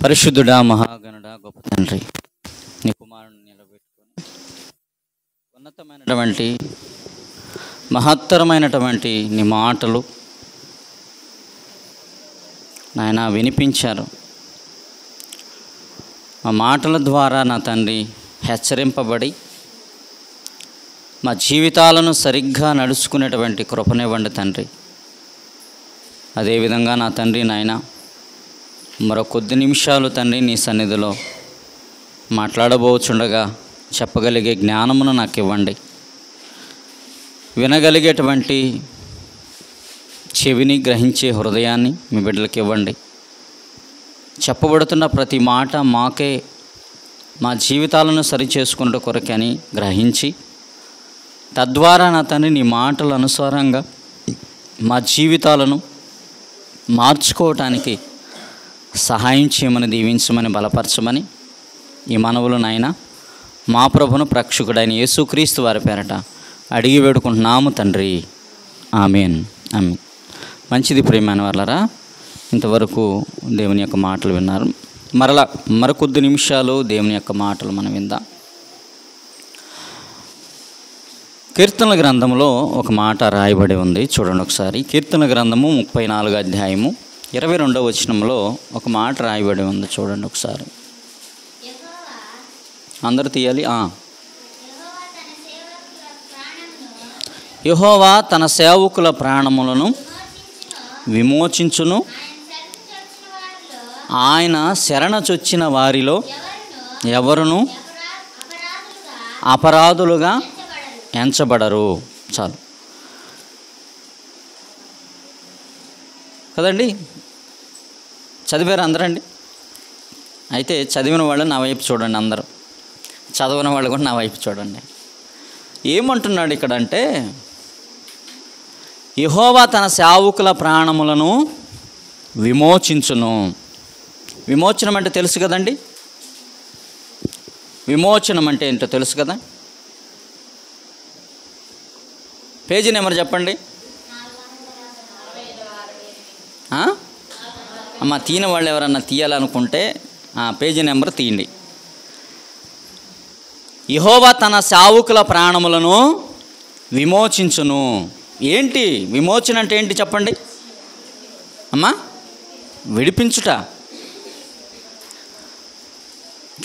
పరిశుద్ధుడా, మహాగణుడా, గొప్ప తండ్రి, నీ కుమారుని నిలబెట్టుకొని ఉన్నతమైనటువంటి మహత్తరమైనటువంటి నీ మాటలు నాయన వినిపించారు. ఆ మాటల ద్వారా నా తండ్రి హెచ్చరింపబడి మా జీవితాలను సరిగ్గా నడుచుకునేటువంటి కృపనివ్వండి తండ్రి. అదేవిధంగా నా తండ్రి నాయన మరో కొద్ది నిమిషాలు తండ్రి నీ సన్నిధిలో మాట్లాడబోచుండగా చెప్పగలిగే జ్ఞానమును నాకు ఇవ్వండి. వినగలిగేటువంటి చెవిని, గ్రహించే హృదయాన్ని మీ బిడ్డలకు ఇవ్వండి. చెప్పబడుతున్న ప్రతి మాట మాకే మా జీవితాలను సరిచేసుకునే కొరకని గ్రహించి తద్వారా నా తండ్రి నీ మాటల అనుసారంగా మా జీవితాలను మార్చుకోవటానికి సహాయం చేయమని, దీవించమని, బలపరచమని ఈ మనవులు నాయన మా ప్రభును రక్షకుడైన యేసుక్రీస్తు వారి పేరట అడిగి వేడుకుంటున్నాము తండ్రి. ఆమేన్. ఆమేన్. మంచిది ప్రియమైన వాళ్ళరా, ఇంతవరకు దేవుని యొక్క మాటలు విన్నారు. మరికొద్ది నిమిషాలు దేవుని యొక్క మాటలు మనం విందాం. కీర్తనల గ్రంథంలో ఒక మాట రాయబడి ఉంది, చూడండి ఒకసారి. కీర్తనల గ్రంథము 34వ అధ్యాయము 22వ వచనంలో ఒక మాట రాయబడి ఉంది, చూడండి ఒకసారి. అందరూ తీయాలి. యెహోవా తన సేవకుల ప్రాణములను విమోచించును, ఆయన శరణచొచ్చిన వారిలో ఎవరును అపరాధులుగా ఎంచబడరు. చాలు కదండి, చదివారు అందరండి? అయితే చదివిన వాళ్ళు నా వైపు చూడండి, అందరూ చదవని వాళ్ళు కూడా నా వైపు చూడండి. ఏమంటున్నాడు ఇక్కడ అంటే, యెహోవా తన సేవకుల ప్రాణములను విమోచించును. విమోచనం అంటే తెలుసు కదండి, విమోచనం అంటే ఏంటో తెలుసు కదా. పేజీ నెంబర్ చెప్పండి అమ్మ. తీయని వాళ్ళు ఎవరన్నా తీయాలనుకుంటే పేజీ నెంబర్ తీయండి. యెహోవా తన సేవకుల ప్రాణములను విమోచించును. ఏంటి విమోచన అంటే? ఏంటి చెప్పండి అమ్మా. విడిపించుట.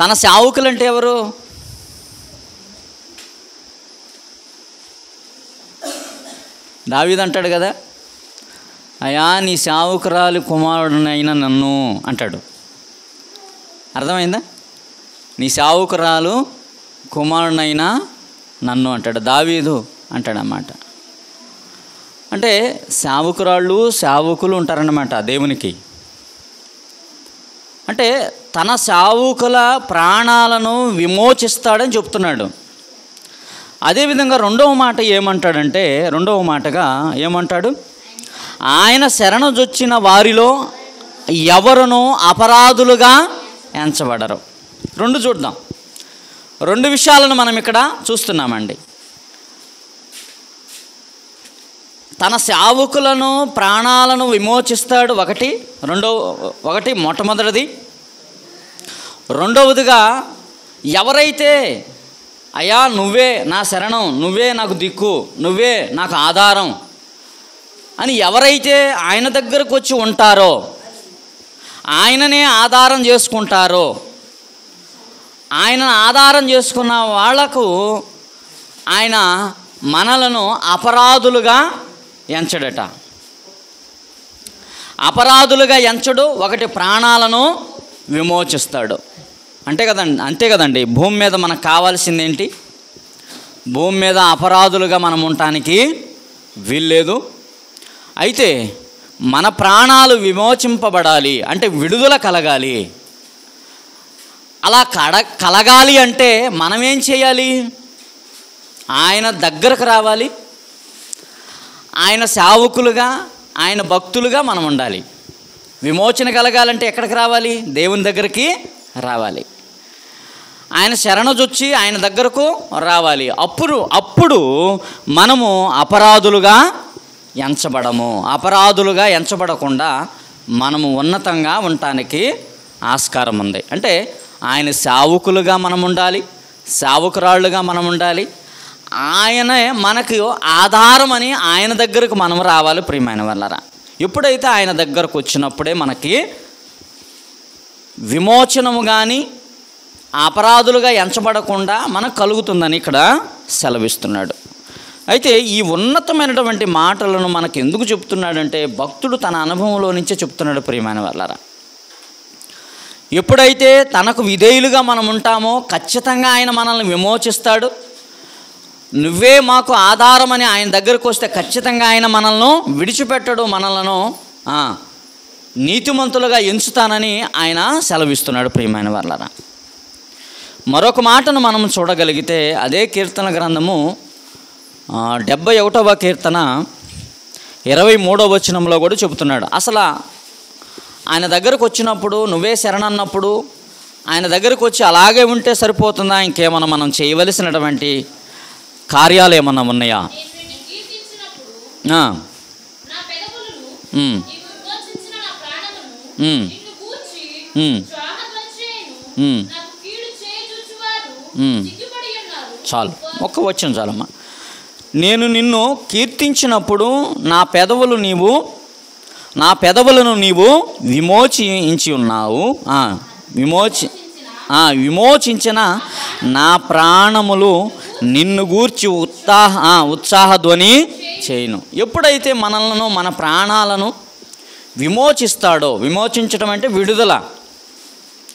తన సేవకులు అంటే ఎవరు? దావీదు అంటాడు కదా, అయ్యా నీ సేవకురాలి కుమారుడునైనా నన్ను అంటాడు. అర్థమైందా? నీ సేవకురాలు కుమారునైనా నన్ను అంటాడు దావీదు అంటాడన్నమాట. అంటే సేవకురాళ్ళు, సేవకులు ఉంటారన్నమాట దేవునికి. అంటే తన సేవకుల ప్రాణాలను విమోచిస్తాడని చెప్తున్నాడు. అదేవిధంగా రెండవ మాట ఏమంటాడంటే, రెండవ మాటగా ఏమంటాడు? ఆయన శరణుజొచ్చిన వారిలో ఎవరును అపరాధులుగా ఎంచబడరు. రెండు చూద్దాం. రెండు విషయాలను మనం ఇక్కడ చూస్తున్నామండి. తన సేవకులను ప్రాణాలను విమోచిస్తాడు ఒకటి మొట్టమొదటిది. రెండవదిగా ఎవరైతే అయ్యా నువ్వే నా శరణం, నువ్వే నాకు దిక్కు, నువ్వే నాకు ఆధారం అని ఎవరైతే ఆయన దగ్గరకు వచ్చి ఉంటారో, ఆయననే ఆధారం చేసుకుంటారో, ఆయన ఆధారం చేసుకున్న వాళ్లకు ఆయన మనలను అపరాధులుగా ఎంచడట. అపరాధులుగా ఎంచడు. ఒకటి ప్రాణాలను విమోచిస్తాడు. అంతే కదండి. భూమి మీద మనకు కావాల్సింది ఏంటి? భూమి మీద అపరాధులుగా మనం ఉండటానికి వీల్లేదు. అయితే మన ప్రాణాలు విమోచింపబడాలి అంటే విడుదల కలగాలి. అలా కలగాలి అంటే మనం ఏం చేయాలి? ఆయన దగ్గరకు రావాలి. ఆయన సేవకులుగా, ఆయన భక్తులుగా మనం ఉండాలి. విమోచన కలగాలంటే ఎక్కడికి రావాలి? దేవుని దగ్గరికి రావాలి. ఆయన శరణుజొచ్చి ఆయన దగ్గరకు రావాలి. అప్పుడు మనము అపరాధులుగా ఎంచబడము. అపరాధులుగా ఎంచబడకుండా మనము ఉన్నతంగా ఉండటానికి ఆస్కారం ఉంది. అంటే ఆయన సేవకులుగా మనం ఉండాలి, సేవకురాళ్ళుగా మనం ఉండాలి. ఆయనే మనకు ఆధారం అని ఆయన దగ్గరకు మనం రావాలి. ప్రియమైన వాళ్ళరా, ఎప్పుడైతే ఆయన దగ్గరకు వచ్చినప్పుడే మనకి విమోచనము కానీ అపరాధులుగా ఎంచబడకుండా మనకు కలుగుతుందని ఇక్కడ సెలవిస్తున్నాడు. అయితే ఈ ఉన్నతమైనటువంటి మాటలను మనకు ఎందుకు చెప్తున్నాడంటే భక్తుడు తన అనుభవంలో నుంచే చెప్తున్నాడు. ప్రియమైన వాళ్ళరా, ఎప్పుడైతే తనకు విధేయులుగా మనం ఉంటామో ఖచ్చితంగా ఆయన మనల్ని విమోచిస్తాడు. నువ్వే మాకు ఆధారం అని ఆయన దగ్గరకు వస్తే ఖచ్చితంగా ఆయన మనల్ని విడిచిపెట్టడు, మనలను నీతిమంతులుగా ఎంచుతానని ఆయన సెలవిస్తున్నాడు. ప్రియమైన వాళ్ళరా, మరొక మాటను మనం చూడగలిగితే అదే కీర్తన గ్రంథము 71వ కీర్తన 23వ వచనంలో కూడా చెబుతున్నాడు. అసలు ఆయన దగ్గరకు వచ్చినప్పుడు నువ్వే శరణన్నప్పుడు ఆయన దగ్గరకు వచ్చి అలాగే ఉంటే సరిపోతుందా? ఇంకేమన్నా మనం చేయవలసినటువంటి కార్యాలు ఏమన్నా ఉన్నాయా? చాలు, ఒక్క వచనం చాలమ్మా. నేను నిన్ను కీర్తించినప్పుడు నా పెదవులను నీవు విమోచించి ఉన్నావు. విమోచించిన నా ప్రాణములు నిన్ను గూర్చి ఉత్సాహధ్వని చేయను. ఎప్పుడైతే మనలను మన ప్రాణాలను విమోచిస్తాడో, విమోచించడం అంటే విడుదల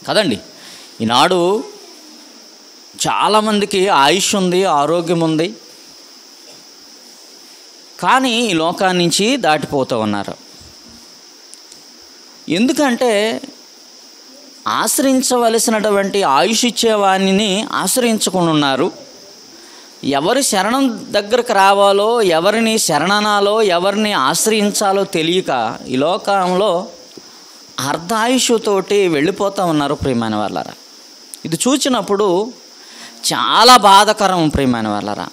కదండి. ఈనాడు చాలామందికి ఆయుష్ ఉంది, ఆరోగ్యం ఉంది, కానీ ఈ లోకాన్ని నుంచి దాటిపోతూ ఉన్నారు. ఎందుకంటే ఆశ్రయించవలసినటువంటి ఆయుష్ ఇచ్చేవాణిని ఆశ్రయించకుండా ఉన్నారు. ఎవరి శరణం దగ్గరకు రావాలో, ఎవరిని శరణనాలో, ఎవరిని ఆశ్రయించాలో తెలియక ఈ లోకంలో అర్ధాయుషుతోటి వెళ్ళిపోతూ ఉన్నారు. ప్రియమైన వాళ్ళరా, ఇది చూసినప్పుడు చాలా బాధాకరం. ప్రియమైన వాళ్ళరా,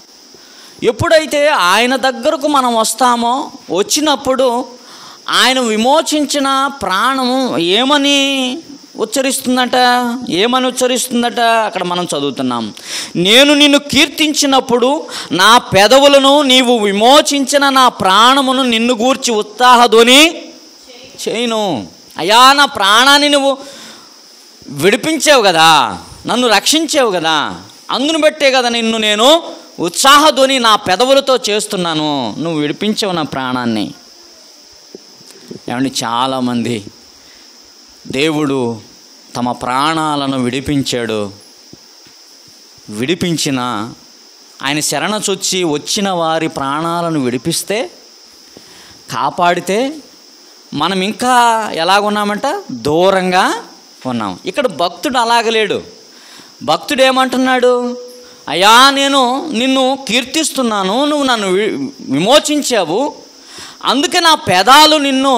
ఎప్పుడైతే ఆయన దగ్గరకు మనం వస్తామో, వచ్చినప్పుడు ఆయన విమోచించిన ప్రాణము ఏమని ఉచ్చరిస్తుందట? అక్కడ మనం చదువుతున్నాం, నేను నిన్ను కీర్తించినప్పుడు నా పెదవులను నీవు విమోచించిన నా ప్రాణమును నిన్ను గూర్చి ఉత్సాహధ్వని చేయను. అయ్యా, నా ప్రాణాన్ని నువ్వు విడిపించావు కదా, నన్ను రక్షించావు కదా, అందును బట్టే కదా నిన్ను నేను ఉత్సాహధ్వని నా పెదవులతో చేస్తున్నాను. నువ్వు విడిపించావు నా ప్రాణాన్ని. ఏమండి, చాలామంది దేవుడు తమ ప్రాణాలను విడిపించిన ఆయన శరణ చొచ్చి వచ్చిన వారి ప్రాణాలను విడిపిస్తే, కాపాడితే మనం ఇంకా ఎలాగున్నామంట? దూరంగా ఉన్నాం. ఇక్కడ భక్తుడు అలాగలేడు. భక్తుడు ఏమంటున్నాడు? అయ్యా, నేను నిన్ను కీర్తిస్తున్నాను, నువ్వు నన్ను విమోచించావు, అందుకే నా పెదాలు నిన్ను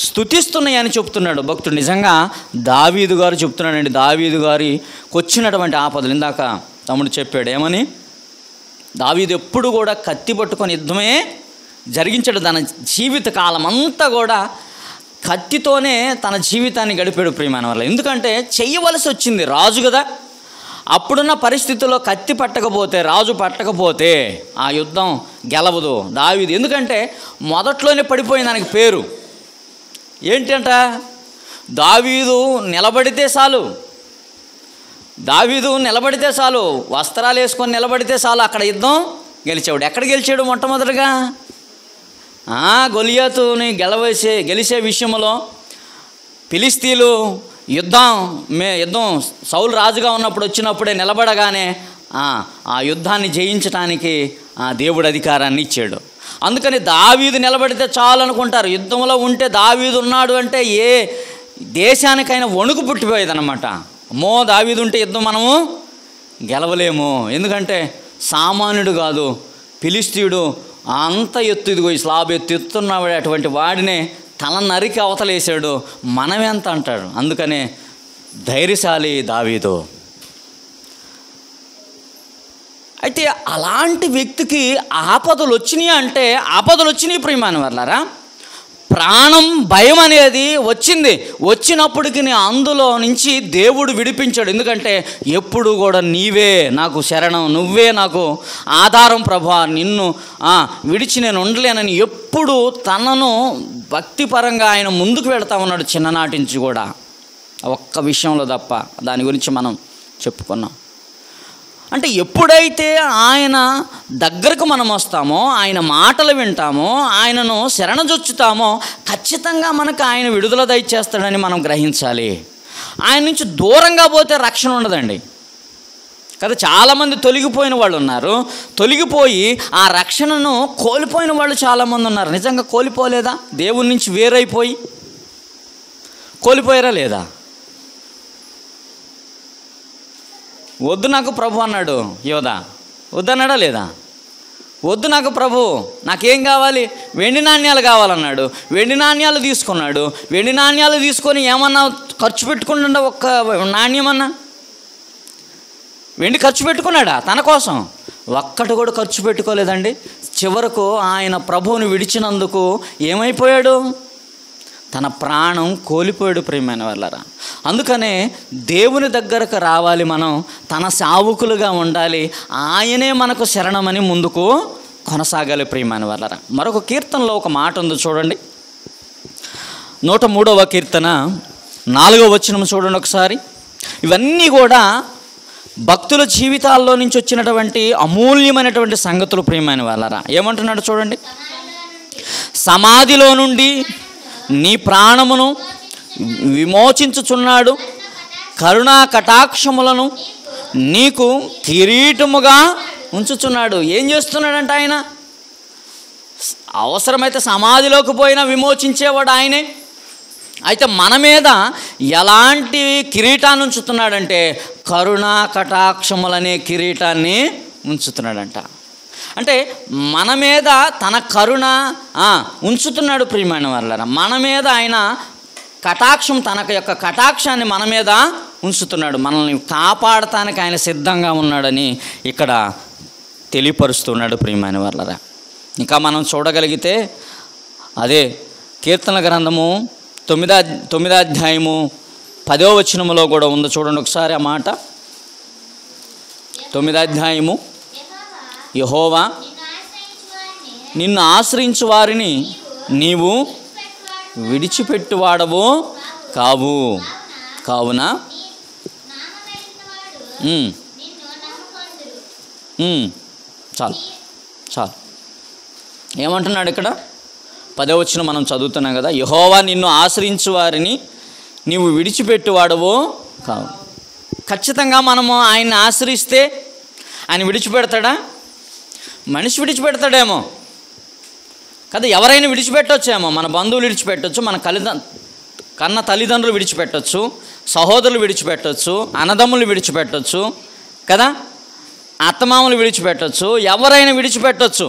స్తుతిస్తున్నాయి అని చెప్తున్నాడు భక్తుడు. నిజంగా దావీదు గారు చెప్తున్నాడండి. దావీదు గారికి వచ్చినటువంటి ఆపదలు ఇందాక తమ్ముడు చెప్పాడు. ఏమని? దావీదు ఎప్పుడు కూడా కత్తి పట్టుకొని యుద్ధమే జరిగించాడు. తన జీవిత కాలం అంతా కూడా కత్తితోనే తన జీవితాన్ని గడిపాడు. ప్రియమైన వాళ్ళు, ఎందుకంటే చెయ్యవలసి వచ్చింది, రాజు కదా. అప్పుడున్న పరిస్థితుల్లో కత్తి పట్టకపోతే, రాజు పట్టకపోతే ఆ యుద్ధం గెలవదు దావీదు. ఎందుకంటే మొదట్లోనే పడిపోయింది దానికి పేరు. ఏంటంట? దావీదు నిలబడితే చాలు, వస్త్రాలు వేసుకొని నిలబడితే చాలు, అక్కడ యుద్ధం గెలిచాడు. ఎక్కడ గెలిచాడు? మొట్టమొదటిగా గొలియాతుని గెలిచే విషయంలో ఫిలిస్తీన్లు యుద్ధం సౌలు రాజుగా వచ్చినప్పుడే నిలబడగానే ఆ యుద్ధాన్ని జయించడానికి దేవుడు అధికారాన్ని ఇచ్చాడు. అందుకని దావీదు నిలబడితే చాలు అనుకుంటారు. యుద్ధంలో ఉంటే దావీదు ఉన్నాడు అంటే ఏ దేశానికైనా వణుకు పుట్టిపోయేదన్నమాట. అమ్మో, దావీదు ఉంటే యుద్ధం మనము గెలవలేము, ఎందుకంటే సామాన్యుడు కాదు, ఫిలిస్తీయుడు అంత ఎత్తు, ఇదిగో ఈ స్లాబ్ ఎత్తున్నవాడు, అటువంటి వాడినే తల నరికి అవతలేసాడు, మనమెంత అంటాడు. అందుకనే ధైర్యశాలి దావీదు. అయితే అలాంటి వ్యక్తికి ఆపదలు వచ్చినాయి ప్రియమైన వాళ్ళారా, ప్రాణం భయం అనేది వచ్చినప్పటికి అందులో నుంచి దేవుడు విడిపించాడు. ఎందుకంటే ఎప్పుడు కూడా నీవే నాకు శరణం, నువ్వే నాకు ఆధారం ప్రభువా, నిన్ను విడిచి నేను ఉండలేనని ఎప్పుడు తనను భక్తిపరంగా ఆయన ముందుకు వెళ్తా ఉన్నాడు చిన్ననాటి నుంచి కూడా. ఒక్క విషయంలో తప్ప, దాని గురించి మనం చెప్పుకున్నాం. అంటే ఎప్పుడైతే ఆయన దగ్గరకు మనం వస్తామో, ఆయన మాటలు వింటామో, ఆయనను శరణజొచ్చుతామో ఖచ్చితంగా మనకు ఆయన విడుదల దయచేస్తాడని మనం గ్రహించాలి. ఆయన నుంచి దూరంగా పోతే రక్షణ ఉండదండి కదా. చాలామంది తొలగిపోయిన వాళ్ళు ఉన్నారు, తొలగిపోయి ఆ రక్షణను కోల్పోయిన వాళ్ళు చాలామంది ఉన్నారు. నిజంగా కోల్పోలేదా? దేవుని నుంచి వేరైపోయి కోల్పోయారా లేదా? వద్దు నాకు ప్రభు అన్నాడు యోధ, వద్దన్నాడా లేదా? వద్దు నాకు ప్రభు, నాకేం కావాలి? వెండి నాణ్యాలు కావాలన్నాడు. వెండి నాణ్యాలు తీసుకున్నాడు. వెండి నాణ్యాలు తీసుకొని ఏమన్నా ఖర్చు పెట్టుకుంటుండ? ఒక్క నాణ్యమన్నా వెండి ఖర్చు పెట్టుకున్నాడా తన కోసం? ఒక్కటి కూడా ఖర్చు పెట్టుకోలేదండి. చివరకు ఆయన ప్రభువుని విడిచినందుకు ఏమైపోయాడు? తన ప్రాణం కోల్పోయాడు ప్రియమైన వాళ్ళరా. అందుకనే దేవుని దగ్గరకు రావాలి, మనం తన సేవకులుగా ఉండాలి, ఆయనే మనకు శరణమని ముందుకు కొనసాగాలి ప్రియమైన వాళ్ళరా. మరొక కీర్తనలో ఒక మాట ఉంది చూడండి, 103వ కీర్తన 4వ వచనం చూడండి ఒకసారి. ఇవన్నీ కూడా భక్తుల జీవితాల్లో నుంచి వచ్చినటువంటి అమూల్యమైనటువంటి సంగతులు ప్రియమైన వాళ్ళరా. ఏమంటున్నాడు చూడండి, సమాధిలో నుండి నీ ప్రాణమును విమోచించుచున్నాడు, కరుణా కటాక్షములను నీకు కిరీటముగా ఉంచుచున్నాడు. ఏం చేస్తున్నాడంట ఆయన? అవసరమైతే సమాధిలోకి పోయినా విమోచించేవాడు ఆయనే. అయితే మన మీద ఎలాంటి కిరీటాన్ని ఉంచుతున్నాడంటే కరుణా కటాక్షములనే కిరీటాన్ని ఉంచుతున్నాడంట. అంటే మన మీద తన కరుణ ఉంచుతున్నాడు ప్రియమైన వాళ్ళరా. మన మీద ఆయన కటాక్షం, తన యొక్క కటాక్షాన్ని మన మీద ఉంచుతున్నాడు. మనల్ని కాపాడటానికి ఆయన సిద్ధంగా ఉన్నాడని ఇక్కడ తెలియపరుస్తున్నాడు ప్రియమైన వాళ్ళరా. ఇంకా మనం చూడగలిగితే అదే కీర్తన గ్రంథము 9వ అధ్యాయము 10వ వచనములో కూడా ఉంది చూడండి ఒకసారి ఆ మాట. 9వ అధ్యాయము, యెహోవా నిన్ను ఆశ్రయించు వారిని నీవు విడిచిపెట్టువాడవు కావు, కావున చాలు చాలు. ఏమంటున్నాడు ఇక్కడ? 10వ వచనం మనం చదువుతున్నాం కదా, యెహోవా నిన్ను ఆశ్రయించు వారిని నీవు విడిచిపెట్టువాడవు కావు. ఖచ్చితంగా మనము ఆయన్ని ఆశ్రయిస్తే ఆయన విడిచిపెడతాడా? మనిషి విడిచిపెడతాడేమో కదా, ఎవరైనా విడిచిపెట్టొచ్చేమో. మన బంధువులు విడిచిపెట్టవచ్చు, మన కన్న తల్లిదండ్రులు విడిచిపెట్టవచ్చు, సహోదరులు విడిచిపెట్టవచ్చు, అన్నదమ్ములు విడిచిపెట్టవచ్చు కదా, అత్తమామలు విడిచిపెట్టవచ్చు, ఎవరైనా విడిచిపెట్టవచ్చు.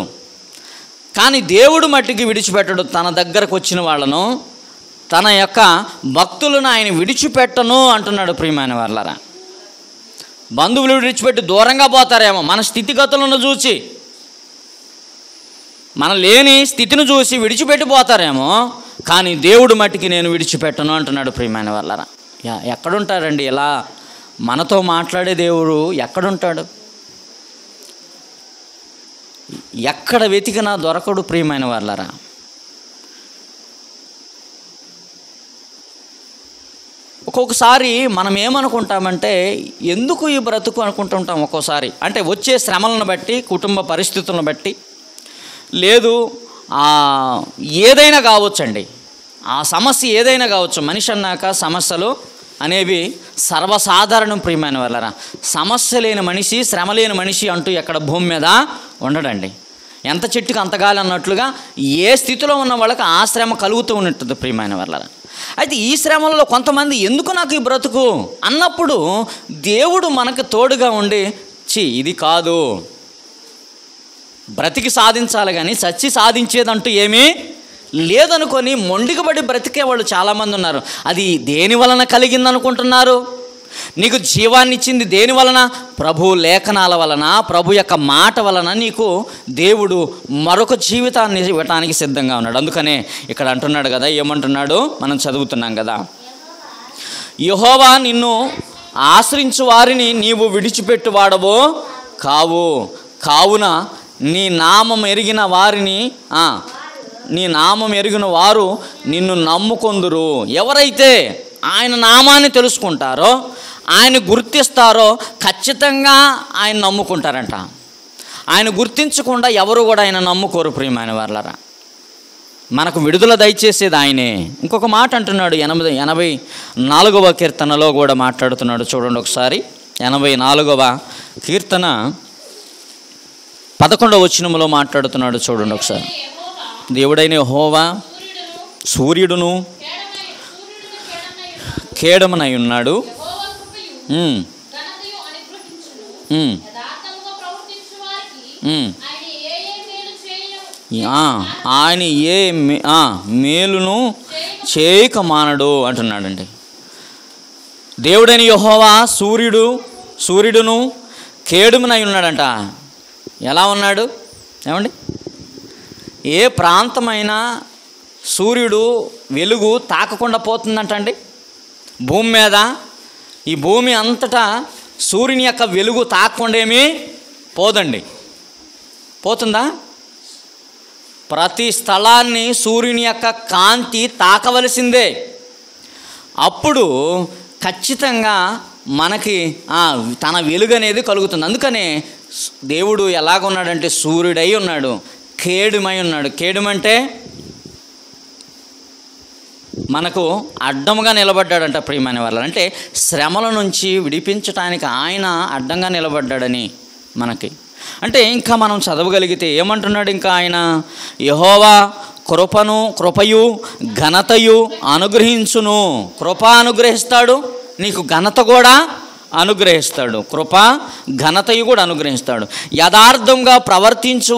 కానీ దేవుడు మట్టికి విడిచిపెట్టడు. తన దగ్గరకు వచ్చిన వాళ్ళను, తన యొక్క భక్తులను ఆయన విడిచిపెట్టను అంటున్నాడు ప్రియమైన వాళ్ళరా. బంధువులు విడిచిపెట్టి దూరంగా పోతారేమో, మన స్థితిగతులను చూసి, మన లేని స్థితిని చూసి విడిచిపెట్టిపోతారేమో, కానీ దేవుడు మట్టికి నేను విడిచిపెట్టను అంటున్నాడు ప్రియమైన వాళ్ళరా. ఎక్కడుంటాడండి ఇలా మనతో మాట్లాడే దేవుడు? ఎక్కడుంటాడు? ఎక్కడ వెతికినా దొరకడు ప్రియమైన వాళ్ళరా. ఒక్కొక్కసారి మనం ఏమనుకుంటామంటే ఎందుకు ఈ బ్రతుకు అనుకుంటుంటాం ఒక్కోసారి. అంటే వచ్చే శ్రమలను బట్టి, కుటుంబ పరిస్థితులను బట్టి, లేదు ఏదైనా కావచ్చండి, ఆ సమస్య ఏదైనా కావచ్చు. మనిషి అన్నాక సమస్యలు అనేవి సర్వసాధారణం ప్రియమైన వాళ్ళరా. సమస్య లేని మనిషి, శ్రమ లేని మనిషి అంటూ ఎక్కడ భూమి మీద ఉండడండి. ఎంత చెట్టుకు అంత గాలి అన్నట్లుగా ఏ స్థితిలో ఉన్న వాళ్ళకి ఆ శ్రమ కలుగుతూ ఉంటుంది ప్రియమైన వాళ్ళరా. అయితే ఈ శ్రమలలో కొంతమంది ఎందుకు నాకు ఈ బ్రతుకు అన్నప్పుడు దేవుడు మనకు తోడుగా ఉండి, ఇది కాదు, బ్రతికి సాధించాలి కానీ చచ్చి సాధించేదంటూ ఏమీ లేదనుకొని మొండికబడి బ్రతికే వాళ్ళు చాలామంది ఉన్నారు. అది దేని వలన కలిగిందనుకుంటున్నారు? నీకు జీవాన్ని ఇచ్చింది దేని వలన? ప్రభు లేఖనాల వలన, ప్రభు యొక్క మాట వలన నీకు దేవుడు మరొక జీవితాన్ని ఇవ్వటానికి సిద్ధంగా ఉన్నాడు. అందుకనే ఇక్కడ అంటున్నాడు కదా, ఏమంటున్నాడు? మనం చదువుతున్నాం కదా, యెహోవా నిన్ను ఆశ్రయించు వారిని నీవు విడిచిపెట్టువాడవో కావున నీ నామం ఎరిగిన వారిని నీ నామం ఎరిగిన వారు నిన్ను నమ్ముకొందురు. ఎవరైతే ఆయన నామాన్ని తెలుసుకుంటారో, ఆయన గుర్తిస్తారో, ఖచ్చితంగా ఆయన నమ్ముకుంటారంట. ఆయన గుర్తించకుండా ఎవరు కూడా ఆయన నమ్ముకోరు. ప్రియమైన వారలారా, మనకు విడుదల దయచేసేది ఆయనే. ఇంకొక మాట అంటున్నాడు 84వ కీర్తనలో కూడా మాట్లాడుతున్నాడు. చూడండి ఒకసారి, 84వ కీర్తన 11వ వచనంలో మాట్లాడుతున్నాడు. చూడండి ఒకసారి. దేవుడైన యెహోవా సూర్యుడును కేడమునై ఉన్నాడు. ఆయన ఏ మేలును చేయక మానడు అంటున్నాడండి. దేవుడైన యెహోవా సూర్యుడును కేడుమునై ఉన్నాడంట. ఎలా ఉన్నాడు? ఏమండి, ఏ ప్రాంతమైనా సూర్యుడు వెలుగు తాకకుండా పోతుందంటండి. భూమి మీద, ఈ భూమి అంతటా సూర్యుని యొక్క వెలుగు తాకకుండా ఏమీ పోదండి. పోతుందా? ప్రతి స్థలాన్ని సూర్యుని యొక్క కాంతి తాకవలసిందే. అప్పుడు ఖచ్చితంగా మనకి తన వెలుగు అనేది కలుగుతుంది. అందుకనే దేవుడు ఎలాగున్నాడంటే సూర్యుడై ఉన్నాడు, కేడుమై ఉన్నాడు. కేడుమంటే మనకు అడ్డంగా నిలబడ్డాడంట. ప్రియమైన వాళ్ళ అంటే శ్రమల నుంచి విడిపించటానికి ఆయన అడ్డంగా నిలబడ్డాడని మనకి. అంటే ఇంకా మనం చదవగలిగితే ఏమంటున్నాడు ఇంకా ఆయన? యెహోవా కృపయు ఘనతయు అనుగ్రహించును. కృప అనుగ్రహిస్తాడు, నీకు ఘనత కూడా అనుగ్రహిస్తాడు. కృప ఘనతయు కూడా అనుగ్రహిస్తాడు. యథార్థంగా ప్రవర్తించు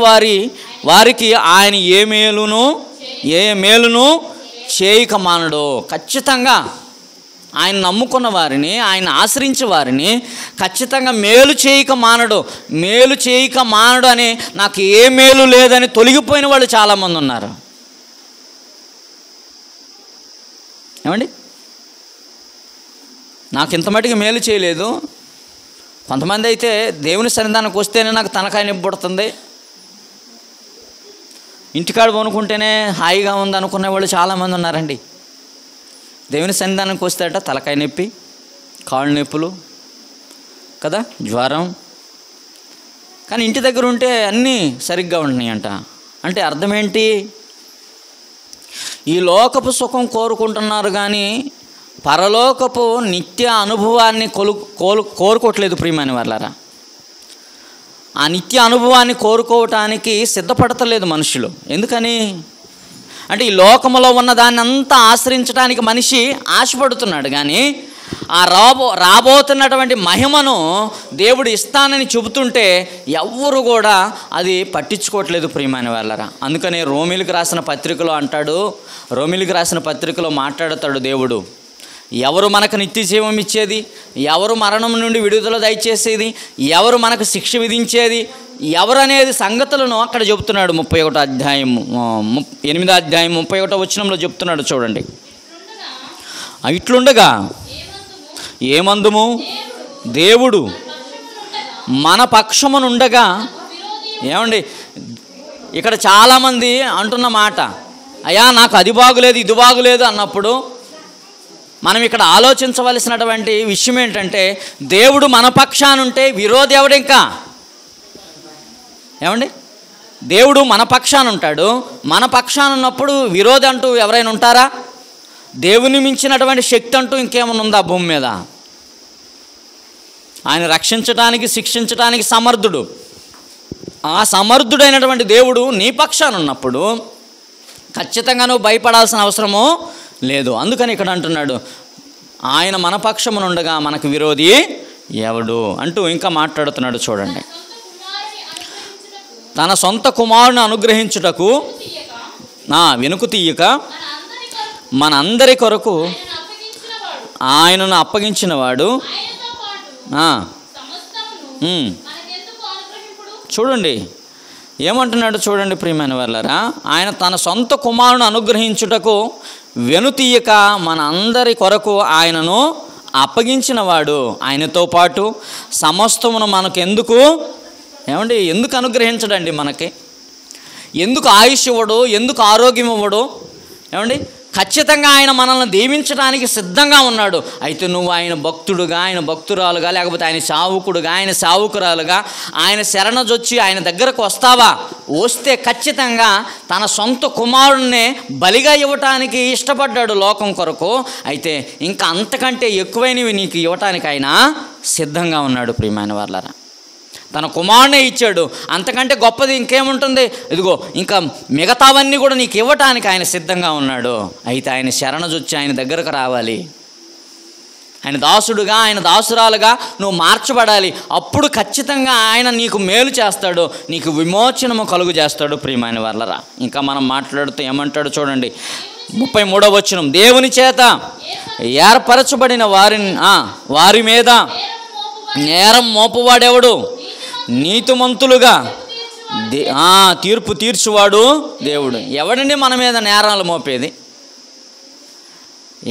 వారికి ఆయన ఏ మేలును చేయక మానడు. ఖచ్చితంగా ఆయన నమ్ముకున్న వారిని, ఆయన ఆశ్రయించే వారిని ఖచ్చితంగా మేలు చేయక మానడు అని, నాకు ఏ మేలు లేదని తొలగిపోయిన వాళ్ళు చాలామంది ఉన్నారు. ఏమండి, నాకు ఇంత మటుకు మేలు చేయలేదు. కొంతమంది అయితే దేవుని సన్నిధానానికి వస్తేనే నాకు తలకాయ నొప్పి పుడుతుంది, ఇంటికాడ కొనుక్కుంటేనే హాయిగా ఉంది అనుకునే వాళ్ళు చాలామంది ఉన్నారండి. దేవుని సన్నిధానానికి వస్తేట తలకాయ నొప్పి, కాళ్ళు నొప్పులు కదా, జ్వరం. కానీ ఇంటి దగ్గర ఉంటే అన్నీ సరిగ్గా ఉంటున్నాయంట. అంటే అర్థం ఏంటి? ఈ లోకపు సుఖం కోరుకుంటున్నారు కానీ పరలోకపు నిత్య అనుభవాన్ని కోరుకోవట్లేదు. ప్రియమైన వాళ్ళారా, ఆ నిత్య అనుభవాన్ని కోరుకోవటానికి సిద్ధపడతలేదు మనుషులు. ఎందుకని అంటే ఈ లోకములో ఉన్న దాన్ని అంతా ఆశ్రయించడానికి మనిషి ఆశపడుతున్నాడు, కానీ ఆ రాబోతున్నటువంటి మహిమను దేవుడు ఇస్తానని చెబుతుంటే ఎవ్వరు కూడా అది పట్టించుకోవట్లేదు. ప్రియమైన వాళ్ళరా, అందుకనే రోమిలికి రాసిన పత్రికలో మాట్లాడతాడు దేవుడు. ఎవరు మనకు నిత్య జీవం ఇచ్చేది, ఎవరు మరణం నుండి విడుదల దయచేసేది, ఎవరు మనకు శిక్ష విధించేది, ఎవరు అనేది సంగతులను అక్కడ చెబుతున్నాడు. 8వ అధ్యాయం 31వ వచనంలో చెప్తున్నాడు. చూడండి, ఇట్లుండగా ఏమందుము దేవుడు మన పక్షమునుండగా. ఏమండి, ఇక్కడ చాలామంది అంటున్న మాట, అయ్యా నాకు అది బాగులేదు ఇది బాగులేదు అన్నప్పుడు మనం ఇక్కడ ఆలోచించవలసినటువంటి విషయం ఏంటంటే, దేవుడు మన పక్షానుంటే విరోధి ఎవడు? ఇంకా ఏమండి, దేవుడు మన పక్షాన ఉంటాడు. మన పక్షాన ఉన్నప్పుడు విరోధి అంటూ ఎవరైనా ఉంటారా? దేవుని మించినటువంటి శక్తి అంటూ ఇంకేమైనా ఉందా భూమి మీద? ఆయన రక్షించడానికి, శిక్షించడానికి సమర్థుడు. ఆ సమర్థుడైనటువంటి దేవుడు నీ పక్షాన ఉన్నప్పుడు ఖచ్చితంగా నువ్వు భయపడాల్సిన అవసరము లేదు. అందుకని ఇక్కడ అంటున్నాడు, ఆయన మన పక్షమునుండగా మనకు విరోధి ఎవడు అంటూ ఇంకా మాట్లాడుతున్నాడు. చూడండి, తన సొంత కుమారుని అనుగ్రహించుటకు వెనుక తీయక మనందరి కొరకు ఆయనను అప్పగించిన వాడు చూడండి ఏమంటున్నాడు చూడండి ప్రియమైన వాళ్ళారా, ఆయన తన సొంత కుమారుని అనుగ్రహించుటకు వెనుతీయక మన అందరి కొరకు ఆయనను అప్పగించిన వాడు. ఆయనతో పాటు సమస్తమును మనకెందుకు ఎందుకు అనుగ్రహించడండి? మనకి ఎందుకు ఆయుష్ ఇవ్వడు? ఎందుకు ఆరోగ్యం ఇవ్వడు? ఖచ్చితంగా ఆయన మనల్ని దీవించడానికి సిద్ధంగా ఉన్నాడు. అయితే నువ్వు ఆయన భక్తుడుగా, ఆయన భక్తురాలుగా, లేకపోతే ఆయన సావుకుడుగా, ఆయన సావుకురాలుగా ఆయన శరణజొచ్చి ఆయన దగ్గరకు వస్తావా? వస్తే ఖచ్చితంగా తన సొంత కుమారుణ్ణే బలిగా ఇవ్వటానికి ఇష్టపడ్డాడు లోకం కొరకు. అయితే ఇంకా అంతకంటే ఎక్కువైనవి నీకు ఇవ్వటానికి ఆయన సిద్ధంగా ఉన్నాడు ప్రియమైన వాళ్ళారా. తన కుమారునే ఇచ్చాడు, అంతకంటే గొప్పది ఇంకేముంటుంది? ఇదిగో ఇంకా మిగతావన్నీ కూడా నీకు ఇవ్వటానికి ఆయన సిద్ధంగా ఉన్నాడు. అయితే ఆయన శరణజొచ్చి ఆయన దగ్గరకు రావాలి. ఆయన దాసుడుగా, ఆయన దాసురాలుగా నువ్వు మార్చబడాలి. అప్పుడు ఖచ్చితంగా ఆయన నీకు మేలు చేస్తాడు, నీకు విమోచనము కలుగు చేస్తాడు ప్రియమైన వాళ్ళరా. ఇంకా మనం మాట్లాడుతూ ఏమంటాడు చూడండి 33వ వచనం, దేవుని చేత ఏర్పరచబడిన వారి మీద నేరం మోపువాడెవడు? నీతిమంతులుగా తీర్పు తీర్చువాడు దేవుడు. ఎవడండి మన మీద నేరాలు మోపేది?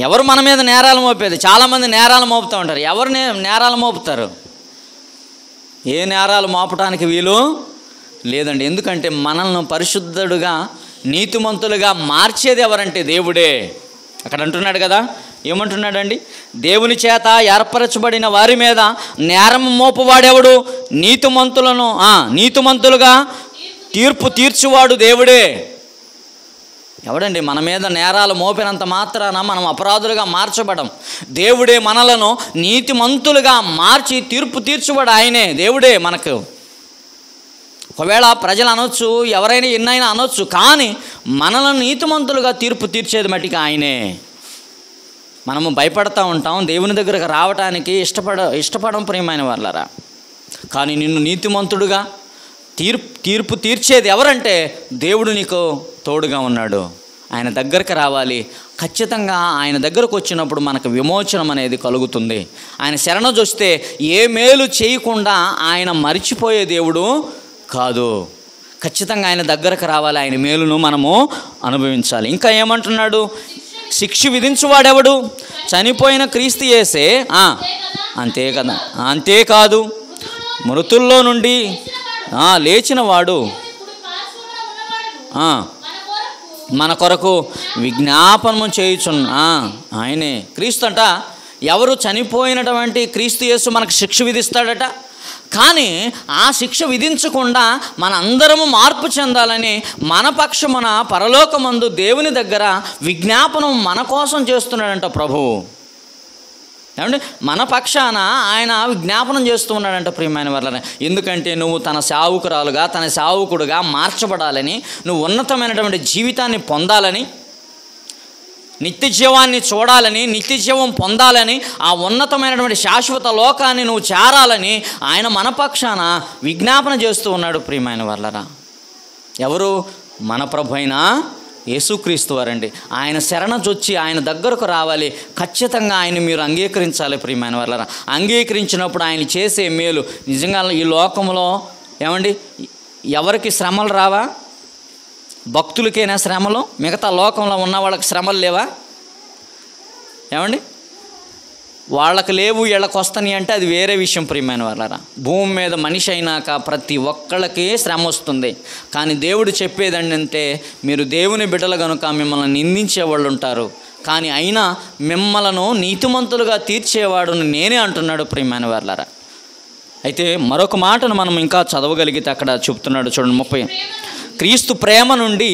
ఎవరు మన మీద నేరాలు మోపేది? చాలామంది నేరాలు మోపుతూ ఉంటారు. ఎవరు నేరాలు మోపుతారు? ఏ నేరాలు మోపడానికి వీలు లేదండి. ఎందుకంటే మనల్ని పరిశుద్ధుడుగా, నీతిమంతులుగా మార్చేది ఎవరంటే దేవుడే. అక్కడ అంటున్నాడు కదా, ఏమంటున్నాడండి? దేవుని చేత ఏర్పరచబడిన వారి మీద నేరం మోపువాడెవడు? నీతిమంతులుగా తీర్పు తీర్చువాడు దేవుడే. ఎవడండి? మన మీద నేరాలు మోపినంత మాత్రాన మనం అపరాధులుగా మార్చబడం. దేవుడే మనలను నీతిమంతులుగా మార్చి తీర్పు తీర్చువాడు ఆయనే, దేవుడే మనకు. ఒకవేళ ప్రజలు అనొచ్చు, ఎవరైనా ఎన్నైనా అనొచ్చు, కానీ మనలను నీతిమంతులుగా తీర్పు తీర్చేది మట్టికి ఆయనే. మనము భయపడతా ఉంటాం, దేవుని దగ్గరకు రావటానికి ఇష్టపడం ప్రియమైన వాళ్ళరా. కానీ నిన్ను నీతిమంతుడుగా తీర్పు తీర్చేది ఎవరంటే దేవుడు నీకు తోడుగా ఉన్నాడు. ఆయన దగ్గరికి రావాలి. ఖచ్చితంగా ఆయన దగ్గరకు వచ్చినప్పుడు మనకు విమోచనం అనేది కలుగుతుంది. ఆయన శరణజొస్తే ఏ మేలు చేయకుండా ఆయన మరిచిపోయే దేవుడు కాదు. ఖచ్చితంగా ఆయన దగ్గరకు రావాలి, ఆయన మేలును మనము అనుభవించాలి. ఇంకా ఏమంటున్నాడు? శిక్ష విధించువాడెవడు? చనిపోయిన క్రీస్తు యేసే. అంతే కదా, అంతేకాదు మృతుల్లో నుండి లేచిన వాడు మన కొరకు విజ్ఞాపనము చేయుచున్న ఆయనే. క్రీస్తు అంట. ఎవరు? చనిపోయినటువంటి క్రీస్తు యేసు మనకు శిక్ష విధిస్తాడట. కానీ ఆ శిక్ష విధించకుండా మన అందరము మార్పు చెందాలని మన పక్షమున పరలోకమందు దేవుని దగ్గర విజ్ఞాపనం మన కోసం చేస్తున్నాడంట ప్రభువు. ఏమంటే మన పక్షాన ఆయన విజ్ఞాపనం చేస్తూ ఉన్నాడంట ప్రియమైన వాళ్ళని. ఎందుకంటే నువ్వు తన సేవకురాలుగా, తన సేవకుడుగా మార్చబడాలని, నువ్వు ఉన్నతమైనటువంటి జీవితాన్ని పొందాలని, నిత్య జీవాన్ని చూడాలని, నిత్య జీవం పొందాలని, ఆ ఉన్నతమైనటువంటి శాశ్వత లోకాన్ని నువ్వు చేరాలని ఆయన మన పక్షాన విజ్ఞాపన చేస్తూ ఉన్నాడు ప్రియమైన వాళ్ళరా. ఎవరు? మన ప్రభు అయిన యేసుక్రీస్తు వారండి. ఆయన శరణజొచ్చి ఆయన దగ్గరకు రావాలి. ఖచ్చితంగా ఆయన మీరు అంగీకరించాలి ప్రియమైన వాళ్ళరా. అంగీకరించినప్పుడు ఆయన చేసే మేలు నిజంగా ఈ లోకంలో ఎవరికి శ్రమలు రావా? భక్తులకైనా శ్రమలు, మిగతా లోకంలో ఉన్న వాళ్ళకి శ్రమలు లేవా? వాళ్ళకి లేవు, వీళ్ళకి వస్తాయి అంటే అది వేరే విషయం ప్రియమైన వాళ్ళరా. భూమి మీద మనిషి అయినాక ప్రతి ఒక్కళ్ళకి శ్రమ వస్తుంది. కానీ దేవుడు చెప్పేది ఏంటంటే, మీరు దేవుని బిడ్డలు కనుక మిమ్మల్ని నిందించే వాళ్ళు ఉంటారు, కానీ అయినా మిమ్మలను నీతిమంతులుగా తీర్చేవాడు నేనే అంటున్నాడు ప్రియమైన వాళ్ళరా. అయితే మరొక మాటను మనం ఇంకా చదవగలిగితే అక్కడ చెప్తున్నాడు చూడండి 30. క్రీస్తు ప్రేమ నుండి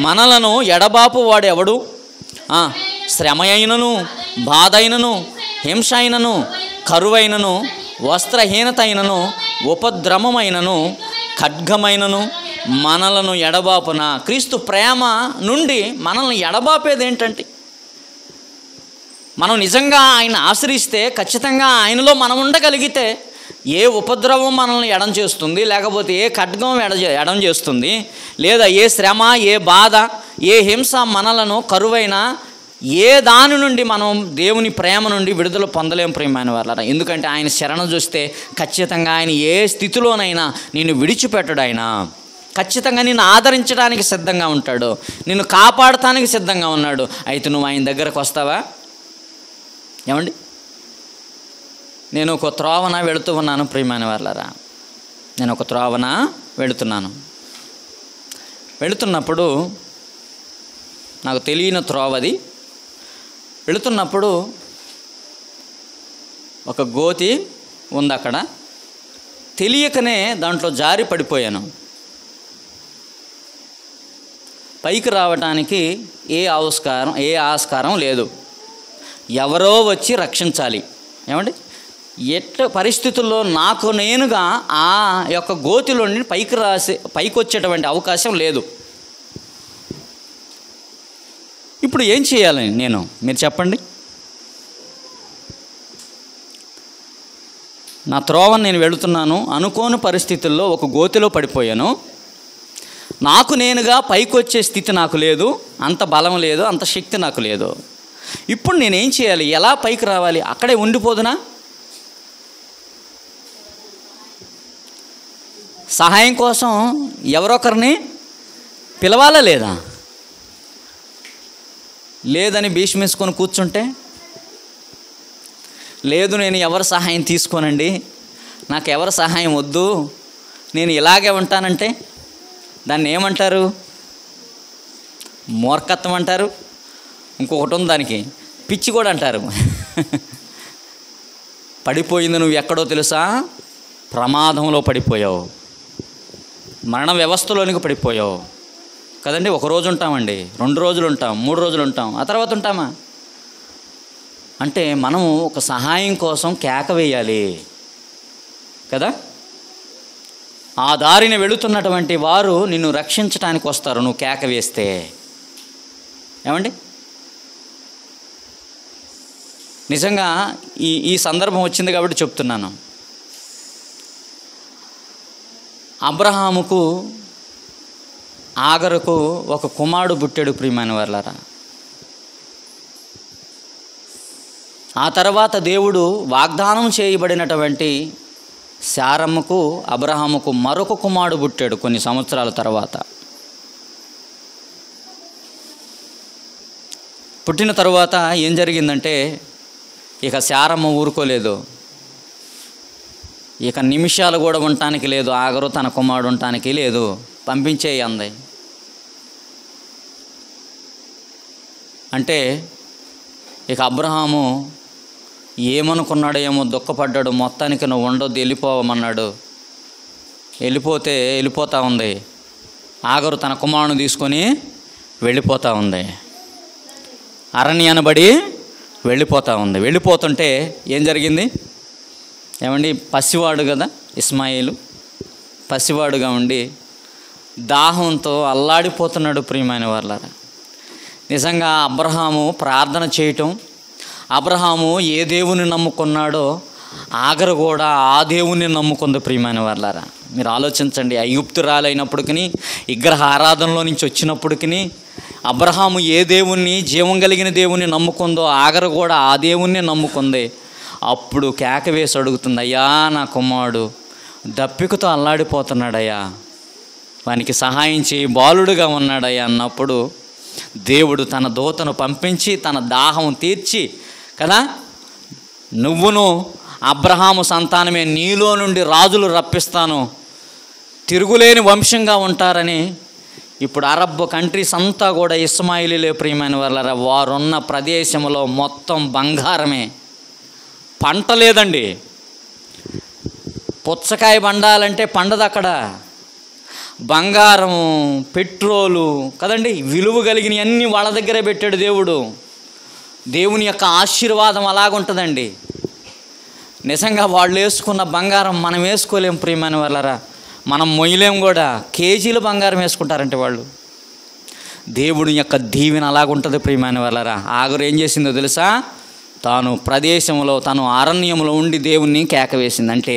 మనలను ఎడబాపు వాడు ఎవడు? శ్రమ అయినను, బాధ అయినను, హింస అయినను, కరువైనను, వస్త్రహీనత అయినను, ఉపద్రవమైనను, ఖడ్గమైనను మనలను ఎడబాపున. క్రీస్తు ప్రేమ నుండి మనల్ని ఎడబాపేది ఏంటంటే, మనం నిజంగా ఆయన ఆశ్రయిస్తే, ఖచ్చితంగా ఆయనలో మనం ఉండగలిగితే ఏ ఉపద్రవం మనల్ని ఎడం చేస్తుంది, లేకపోతే ఏ ఖడ్గం ఎడం చేస్తుంది, లేదా ఏ శ్రమ, ఏ బాధ, ఏ హింస మనలను కరువైన, ఏ దాని నుండి మనం దేవుని ప్రేమ నుండి విడుదల పొందలేం ప్రియమైన వాళ్ళారా. ఎందుకంటే ఆయన శరణు చూస్తే ఖచ్చితంగా ఆయన ఏ స్థితిలోనైనా నిన్ను విడిచిపెట్టడు. ఆయన ఖచ్చితంగా నిన్ను ఆదరించడానికి సిద్ధంగా ఉంటాడు, నిన్ను కాపాడటానికి సిద్ధంగా ఉన్నాడు. అయితే నువ్వు ఆయన దగ్గరకు వస్తావా? ఏమండి, నేను ఒక త్రోవన వెళుతూ ఉన్నాను ప్రియమైన వాళ్ళారా. నేను ఒక త్రోవన వెళుతున్నప్పుడు నాకు తెలియని త్రోవది. వెళుతున్నప్పుడు ఒక గోతి ఉంది అక్కడ. తెలియకనే దాంట్లో జారి పడిపోయాను. పైకి రావడానికి ఏ ఆస్కారం లేదు. ఎవరో వచ్చి రక్షించాలి. ఏమండి, ఎట్ట పరిస్థితుల్లో నాకు నేనుగా ఆ యొక్క గోతిలో నుండి పైకి వచ్చేటువంటి అవకాశం లేదు. ఇప్పుడు ఏం చేయాలి నేను? మీరు చెప్పండి. నా త్రోవను నేను వెళుతున్నాను, అనుకోని పరిస్థితుల్లో ఒక గోతిలో పడిపోయాను. నాకు నేనుగా పైకి వచ్చే స్థితి నాకు లేదు, అంత బలం లేదు, అంత శక్తి నాకు లేదు. ఇప్పుడు నేనేం చేయాలి? ఎలా పైకి రావాలి? అక్కడే ఉండిపోదునా? సహాయం కోసం ఎవరొకరిని పిలవాలా లేదా? లేదని భీష్మేసుకొని కూర్చుంటే, లేదు నేను ఎవరి సహాయం తీసుకోనండి, నాకు ఎవరి సహాయం వద్దు, నేను ఇలాగే ఉంటానంటే దాన్ని ఏమంటారు? మూర్ఖత్వం అంటారు. ఇంకొకటి ఉంది దానికి, పిచ్చి కూడా అంటారు. పడిపోయింది నువ్వు ఎక్కడో తెలుసా? ప్రమాదంలో పడిపోయావు, మరణ వ్యవస్థలోనికి పడిపోయావు కదండి. ఒకరోజు ఉంటామండి, 2 రోజులు ఉంటాం, 3 రోజులు ఉంటాం, ఆ తర్వాత ఉంటామా? అంటే మనము ఒక సహాయం కోసం కేక వేయాలి కదా. ఆ దారిని వెళుతున్నటువంటి వారు నిన్ను రక్షించడానికి వస్తారు నువ్వు కేక వేస్తే. ఏమండి, నిజంగా ఈ సందర్భం వచ్చింది కాబట్టి చెప్తున్నాను. అబ్రహాముకు ఆగరుకు ఒక కుమారుడు పుట్టాడు ప్రియమైన వాళ్ళారా. ఆ తర్వాత దేవుడు వాగ్దానం చేయబడినటువంటి శారమ్మకు అబ్రహాముకు మరొక కుమారుడు పుట్టాడు కొన్ని సంవత్సరాల తర్వాత. పుట్టిన తరువాత ఏం జరిగిందంటే, ఇక శారమ్మ ఊరుకోలేదు. ఇక నిమిషాలు కూడా ఉండటానికి లేదు, ఆగరు తన కుమారుడు ఉండటానికి లేదు, పంపించేయి అంది. అంటే ఇక అబ్రహాము ఏమనుకున్నాడో ఏమో, దుఃఖపడ్డాడు. మొత్తానికి నువ్వు ఉండొద్దు, వెళ్ళిపోవమన్నాడు. వెళ్ళిపోతూ ఉంది. ఆగరు తన కుమారుని తీసుకొని వెళ్ళిపోతూ ఉంది, అరణ్యానబడి వెళ్ళిపోతూ ఉంది. వెళ్ళిపోతుంటే ఏం జరిగింది? ఏమండి, పసివాడు కదా ఇస్మాయిలు, పసివాడుగా ఉండి దాహంతో అల్లాడిపోతున్నాడు ప్రియమైన వాళ్ళారా. నిజంగా అబ్రహాము ప్రార్థన చేయటం, అబ్రహాము ఏ దేవుని నమ్ముకున్నాడో ఆగరు కూడా ఆ దేవుని నమ్ముకుంది ప్రియమైన వాళ్ళారా. మీరు ఆలోచించండి, ఐగుప్తురాలైనప్పటికీ, విగ్రహ ఆరాధనలో నుంచి వచ్చినప్పటికీ అబ్రహాము ఏ దేవుణ్ణి, జీవం కలిగిన దేవుణ్ణి నమ్ముకుందో ఆగరు కూడా ఆ దేవుణ్ణి నమ్ముకుంది. అప్పుడు కేక వేసి అడుగుతుంది, అయ్యా నా కుమారుడు దప్పికతో అల్లాడిపోతున్నాడయ్యా, వానికి సహాయం చేయి, బాలుడుగా ఉన్నాడయ్యా అన్నప్పుడు దేవుడు తన దూతను పంపించి తన దాహం తీర్చి కదా, నువ్వును అబ్రహాము సంతానమే, నీలో నుండి రాజులు రప్పిస్తాను, తిరుగులేని వంశంగా ఉంటారని. ఇప్పుడు అరబ్ కంట్రీస్ అంతా కూడా ఇస్మాయిలీలే ప్రియమైన వాళ్ళరా. వారున్న ప్రదేశంలో మొత్తం బంగారమే, పంట లేదండి. పుచ్చకాయ పండాలంటే పండదు అక్కడ. బంగారం, పెట్రోలు కదండి, విలువ కలిగిన అన్నీ వాళ్ళ దగ్గరే పెట్టాడు దేవుడు. దేవుని యొక్క ఆశీర్వాదం అలాగుంటుందండి. నిజంగా వాళ్ళు వేసుకున్న బంగారం మనం వేసుకోలేం ప్రియమైన వాళ్ళరా. మనం మొయ్యలేం కూడా. కేజీలు బంగారం వేసుకుంటారంటే వాళ్ళు. దేవుని యొక్క దీవెన అలాగుంటుంది ప్రియమైన వాళ్ళరా. ఆగరు ఏం చేసిందో తెలుసా? తాను ప్రదేశంలో, తను అరణ్యంలో ఉండి దేవుణ్ణి కేక వేసింది. అంటే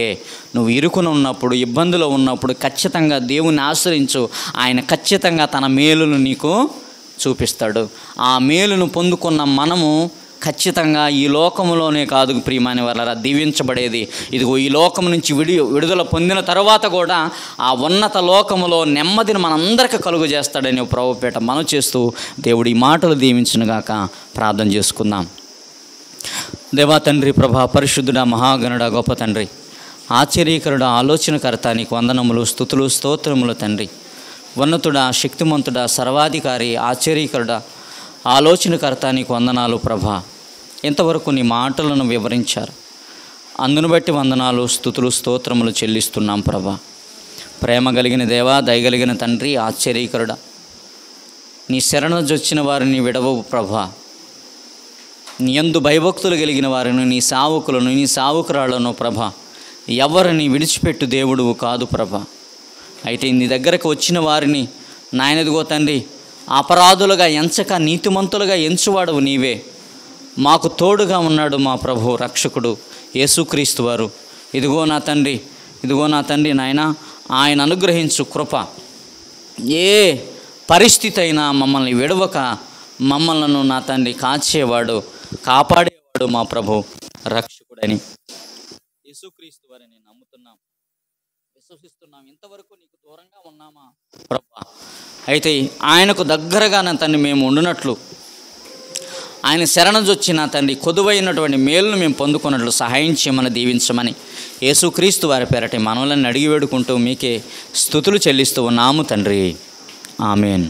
నువ్వు ఇరుకున ఉన్నప్పుడు, ఇబ్బందులో ఉన్నప్పుడు ఖచ్చితంగా దేవుణ్ణి ఆశ్రయించు. ఆయన ఖచ్చితంగా తన మేలును నీకు చూపిస్తాడు. ఆ మేలును పొందుకున్న మనము ఖచ్చితంగా ఈ లోకములోనే కాదు ప్రియమైన వాళ్ళ దీవించబడేది. ఇదిగో ఈ లోకం నుంచి విడుదల పొందిన తర్వాత కూడా ఆ ఉన్నత లోకములో నెమ్మదిని మనందరికీ కలుగు చేస్తాడని ప్రభుపేట మనం చేస్తూ దేవుడి మాటలు దీవించునుగాక. ప్రార్థన చేసుకుందాం. దేవా తండ్రి, ప్రభా పరిశుద్ధుడ, మహాగణుడ, గొప్ప తండ్రి, ఆశ్చర్యకరుడ, ఆలోచనకర్త, నీకు వందనములు, స్తుతులు, స్తోత్రములు తండ్రి. ఉన్నతుడ, శక్తిమంతుడ, సర్వాధికారి, ఆశ్చర్యకరుడ, ఆలోచనకర్త, నీకు వందనాలు ప్రభా. ఇంతవరకు నీ మాటలను వివరించారు, అందును బట్టి వందనాలు, స్తుతులు, స్తోత్రములు చెల్లిస్తున్నాం ప్రభా. ప్రేమ కలిగిన దేవా, దయగలిగిన తండ్రి, ఆశ్చర్యకరుడ, నీ శరణొచ్చిన వారిని విడవవు ప్రభా. నీ యందు భయభక్తులు కలిగిన వారిని, నీ సావుకులను, నీ సావుకురాళ్లను ప్రభా ఎవరిని విడిచిపెట్టు దేవుడువు కాదు ప్రభా. అయితే నీ దగ్గరకు వచ్చిన వారిని నాయనదిగో తండ్రి అపరాధులుగా ఎంచక నీతిమంతులుగా ఎంచువాడవు నీవే. మాకు తోడుగా ఉన్నాడు మా ప్రభు రక్షకుడు యేసుక్రీస్తు వారు. ఇదిగో నా తండ్రి నాయన, ఆయన అనుగ్రహించు కృప ఏ పరిస్థితి అయినా మమ్మల్ని విడవక మమ్మల్ని నా తండ్రి కాచేవాడు, కాపాడేవాడు మా ప్రభు రక్షకుడని యేసుక్రీస్తు వారిని నమ్ముతున్నాం, విశ్వసిస్తున్నాం. ఇంతవరకు నీకు దూరంగా ఉన్నామా ప్రభా? అయితే ఆయనకు దగ్గరగా నా తండ్రి మేము ఉండునట్లు, ఆయన శరణజొచ్చిన తండ్రి కొదువైనటువంటి మేలును మేము పొందుకున్నట్లు సహాయం చేయమని దీవించమని యేసుక్రీస్తు వారి పేరటి మనవులను అడిగి వేడుకుంటూ మీకే స్తుతులు చెల్లిస్తూ ఉన్నాము తండ్రి. ఆమెన్.